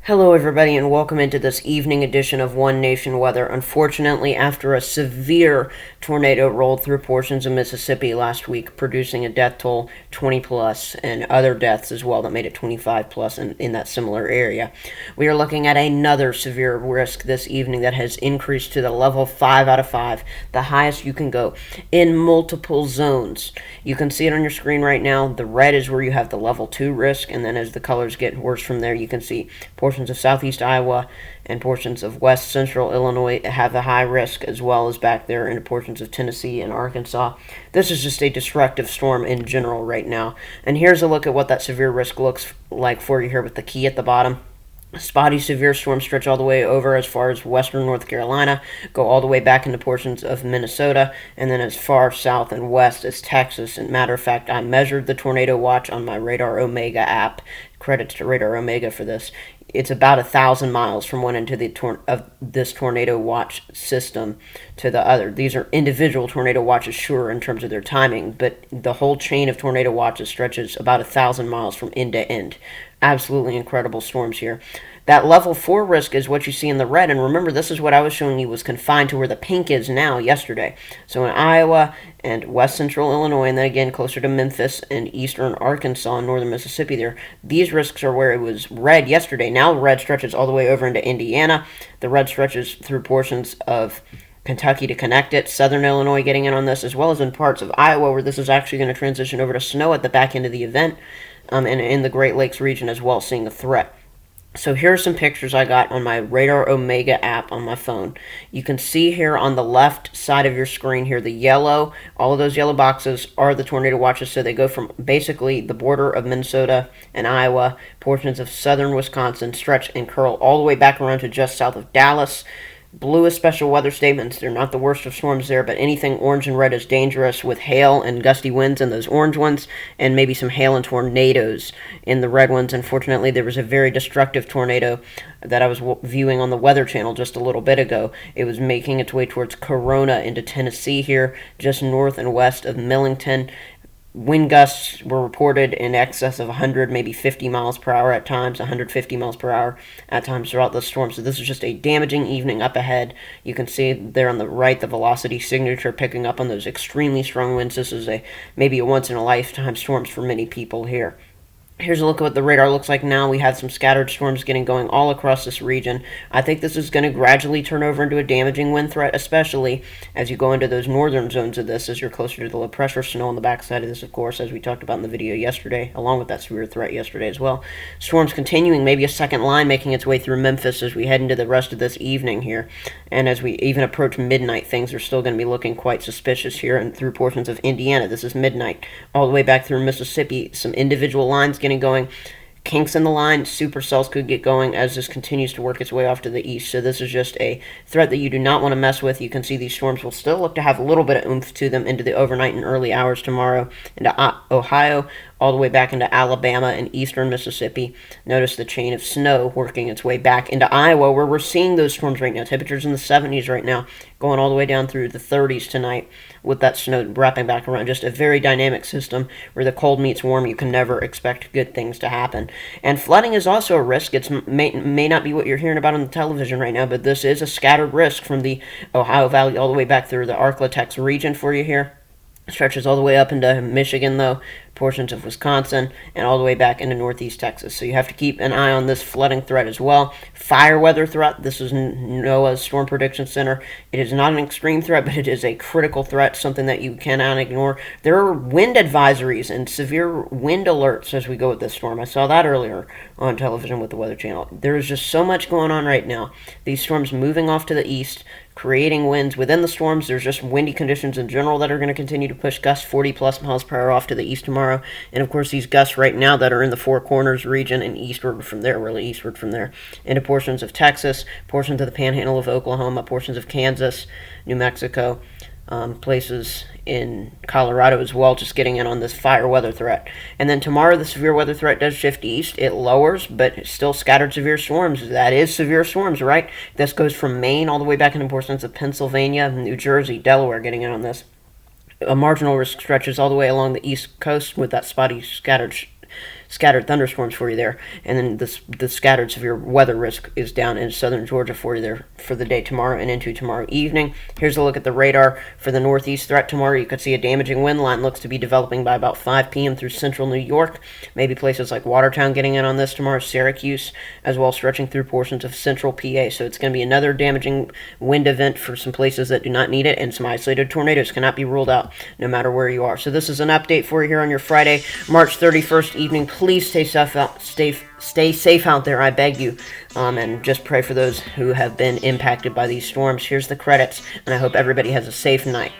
Hello, everybody, and welcome into this evening edition of One Nation Weather. Unfortunately, after a severe tornado rolled through portions of Mississippi last week, producing a death toll 20 plus and other deaths as well that made it 25 plus in that similar area, we are looking at another severe risk this evening that has increased to the level 5 out of 5, the highest you can go, in multiple zones. You can see it on your screen right now. The red is where you have the level 2 risk, and then as the colors get worse from there, you can see portions of southeast Iowa and portions of west central Illinois have a high risk, as well as back there into portions of Tennessee and Arkansas. This is just a destructive storm in general right now. And here's a look at what that severe risk looks like for you here with the key at the bottom. Spotty severe storms stretch all the way over as far as western North Carolina, go all the way back into portions of Minnesota, and then as far south and west as Texas. And matter of fact, I measured the tornado watch on my Radar Omega app. Credits to Radar Omega for this. It's about 1,000 miles from one end of this tornado watch system to the other. These are individual tornado watches, sure, in terms of their timing, but the whole chain of tornado watches stretches about 1,000 miles from end to end. Absolutely incredible storms here. That level 4 risk is what you see in the red, and remember, this is what I was showing you was confined to where the pink is now yesterday. So in Iowa and west central Illinois, and then again closer to Memphis and eastern Arkansas and northern Mississippi there, these risks are where it was red yesterday. Now the red stretches all the way over into Indiana. The red stretches through portions of Kentucky to connect it, southern Illinois getting in on this, as well as in parts of Iowa where this is actually going to transition over to snow at the back end of the event, and in the Great Lakes region as well, seeing a threat. So here are some pictures I got on my Radar Omega app on my phone. You can see here on the left side of your screen here, the yellow, all of those yellow boxes are the tornado watches. So they go from basically the border of Minnesota and Iowa, portions of southern Wisconsin, stretch and curl all the way back around to just south of Dallas. Blue is special weather statements. They're not the worst of storms there, but anything orange and red is dangerous, with hail and gusty winds in those orange ones, and maybe some hail and tornadoes in the red ones. Unfortunately, there was a very destructive tornado that I was viewing on the Weather Channel just a little bit ago. It was making its way towards Corona into Tennessee here, just north and west of Millington. Wind gusts were reported in excess of 100, maybe 50 miles per hour at times, 150 miles per hour at times throughout the storm. So this is just a damaging evening up ahead. You can see there on the right the velocity signature picking up on those extremely strong winds. This is maybe a once-in-a-lifetime storms for many people here. Here's a look at what the radar looks like now. We have some scattered storms getting going all across this region. I think this is going to gradually turn over into a damaging wind threat, especially as you go into those northern zones of this, as you're closer to the low pressure snow on the backside of this, of course, as we talked about in the video yesterday, along with that severe threat yesterday as well. Storms continuing, maybe a second line making its way through Memphis as we head into the rest of this evening here. And as we even approach midnight, things are still going to be looking quite suspicious here and through portions of Indiana. This is midnight, all the way back through Mississippi. Some individual lines getting going. Kinks in the line, supercells could get going as this continues to work its way off to the east. So this is just a threat that you do not want to mess with. You can see these storms will still look to have a little bit of oomph to them into the overnight and early hours tomorrow, into Ohio, all the way back into Alabama and eastern Mississippi. Notice the chain of snow working its way back into Iowa, where we're seeing those storms right now. Temperatures in the 70s right now, going all the way down through the 30s tonight with that snow wrapping back around. Just a very dynamic system where the cold meets warm. You can never expect good things to happen. And flooding is also a risk. It may not be what you're hearing about on the television right now, but this is a scattered risk from the Ohio Valley all the way back through the Arklatex region for you here. Stretches all the way up into Michigan, though, portions of Wisconsin, and all the way back into northeast Texas. So you have to keep an eye on this flooding threat as well. Fire weather threat. This is NOAA's Storm Prediction Center. It is not an extreme threat, but it is a critical threat, something that you cannot ignore. There are wind advisories and severe wind alerts as we go with this storm. I saw that earlier on television with the Weather Channel. There is just so much going on right now. These storms moving off to the east, creating winds within the storms. There's just windy conditions in general that are going to continue to push gusts 40 plus miles per hour off to the east tomorrow. And of course, these gusts right now that are in the Four Corners region and eastward from there, really eastward from there, into portions of Texas, portions of the panhandle of Oklahoma, portions of Kansas, New Mexico, places in Colorado as well, just getting in on this fire weather threat. And then tomorrow, the severe weather threat does shift east. It lowers, but it's still scattered severe storms. That is severe storms, right? This goes from Maine all the way back into portions of Pennsylvania, New Jersey, Delaware, getting in on this. A marginal risk stretches all the way along the east coast with that spotty scattered scattered thunderstorms for you there. And then the scattered severe weather risk is down in southern Georgia for you there for the day tomorrow and into tomorrow evening. Here's a look at the radar for the northeast threat tomorrow. You could see a damaging wind line looks to be developing by about 5 p.m. through central New York. Maybe places like Watertown getting in on this tomorrow, Syracuse, as well stretching through portions of central PA. So it's going to be another damaging wind event for some places that do not need it, and some isolated tornadoes cannot be ruled out no matter where you are. So this is an update for you here on your Friday, March 31st evening. Please stay safe out there, I beg you, and just pray for those who have been impacted by these storms. Here's the credits, and I hope everybody has a safe night.